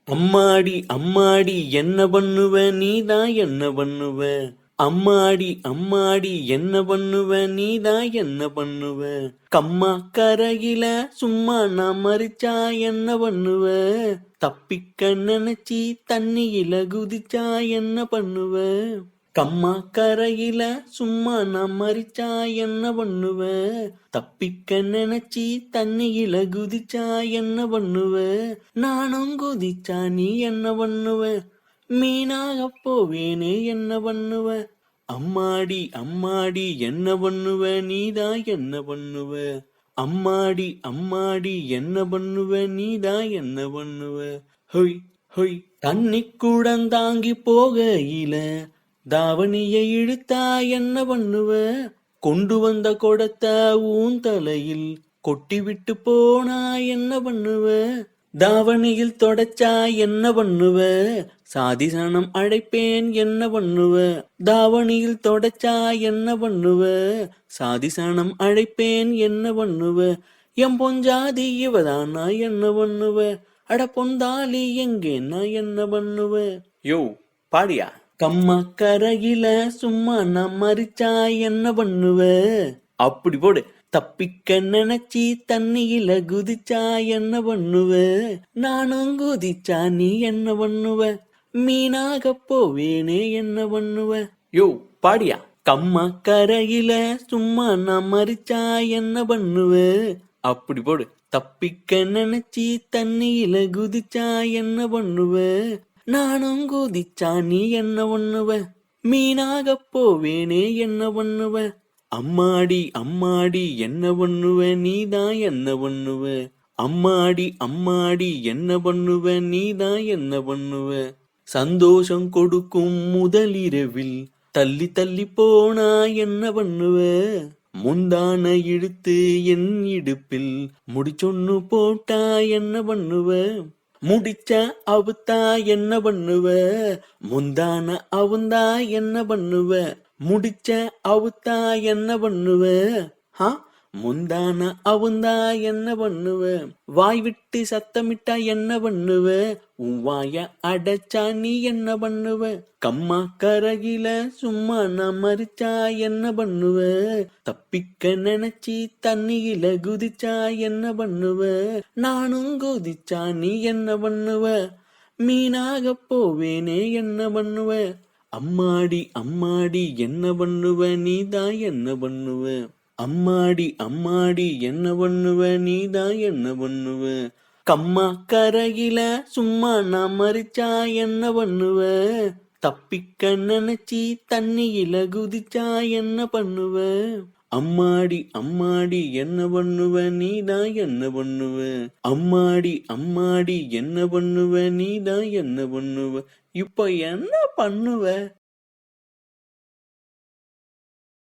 அம்மாடி அம்மாடி என்ன பண்ணுவ நீதான் என்ன பண்ணுவ. அம்மாடி அம்மாடி என்ன பண்ணுவ நீதான் என்ன பண்ணுவ. கம்மா கரையில சும்மா நான் மறிச்சா என்ன பண்ணுவ. தப்பிக்க நினைச்சி தண்ணியில குதிச்சா என்ன பண்ணுவ. கம்மா கரையில சும்மா நான் மறிச்சா என்ன பண்ணுவ. தப்பிக்க நினைச்சி தண்ணியில குதிச்சா என்ன பண்ணுவ. நானும் குதிச்சா நீ என்ன பண்ணுவ. மீனாக போவேனே என்ன பண்ணுவ. அம்மாடி அம்மாடி என்ன பண்ணுவ நீதான் என்ன பண்ணுவ. அம்மாடி அம்மாடி என்ன பண்ணுவ நீதான் என்ன பண்ணுவ. ஹொய் ஹொய் தண்ணி கூடந்தாங்கி போகையில தாவணியை இழுத்தா என்ன பண்ணுவ. கொண்டு வந்த கொடத்த ஊன் தலையில் கொட்டி விட்டு போனா என்ன பண்ணுவ. தாவணியில் தொடச்சா என்ன பண்ணுவ. சாதிசனம் அழைப்பேன் என்ன பண்ணுவ. தாவணியில் தொடச்சா என்ன பண்ணுவ. சாதிசனம் அழைப்பேன் என்ன பண்ணுவ. என் பொஞ்சாதி இவதானா என்ன பண்ணுவ. அட பொந்தாலி எங்கே நான் என்ன பண்ணுவ. யோ பாடியா. கம்மா கரையில சும்மா நான் மறிச்சா என்ன பண்ணுவ. அப்படி போடு. தப்பிக்க நினைச்சி தண்ணியில குதிச்சா என்ன பண்ணுவ. நானும் குதிச்சா நீ என்ன பண்ணுவ. மீனாக போவேனே என்ன பண்ணுவ. யோ பாடியா. கம்மா கரையில சும்மா நான் மறிச்சா என்ன பண்ணுவ. அப்படி போடு. தப்பிக்க நினைச்சி தண்ணியில குதிச்சா என்ன பண்ணுவ. நானும் குதிச்சா நீ என்ன பண்ணுவ. மீனாக போவேனே என்ன பண்ணுவ. அம்மாடி அம்மாடி என்ன பண்ணுவ நீதான் என்ன பண்ணுவ. அம்மாடி அம்மாடி என்ன பண்ணுவ நீதான் என்ன பண்ணுவ. சந்தோஷம் கொடுக்கும் முதலிரவில் தள்ளி தள்ளி போனா என்ன பண்ணுவ. முந்தான இழுத்து என் இடுப்பில் முடிச்சொன்னு போட்டா என்ன பண்ணுவ. முடிச்ச அவுத்தா என்ன பண்ணுவ. முந்தான அவுந்தா என்ன பண்ணுவ. முடிச்ச அவுத்தா என்ன பண்ணுவ. முந்தான அவுந்தா என்ன பண்ணுவ. வாய் விட்டு சத்தமிட்டா என்ன பண்ணுவ. உன் வாய அடைச்சா நீ என்ன பண்ணுவ. கம்மா கரையில சும்மா நான் மறிச்சா என்ன பண்ணுவ. தப்பிக்க நினைச்சி தண்ணியில குதிச்சா என்ன பண்ணுவ. நானும் குதிச்சா நீ என்ன பண்ணுவ. மீனாக போவேனே என்ன பண்ணுவ. அம்மாடி அம்மாடி என்ன பண்ணுவ நீதான் என்ன பண்ணுவ. அம்மாடி அம்மாடி என்ன பண்ணுவ நீதான் என்ன பண்ணுவ. கம்மா கரையில சும்மா நான் மறிச்சா என்ன பண்ணுவ. தப்பிக்க நினைச்சி தண்ணியில குதிச்சா என்ன பண்ணுவ. அம்மாடி அம்மாடி என்ன பண்ணுவ நீதான் என்ன பண்ணுவ. அம்மாடி அம்மாடி என்ன பண்ணுவ நீதான் என்ன பண்ணுவ. இப்ப என்ன பண்ணுவ.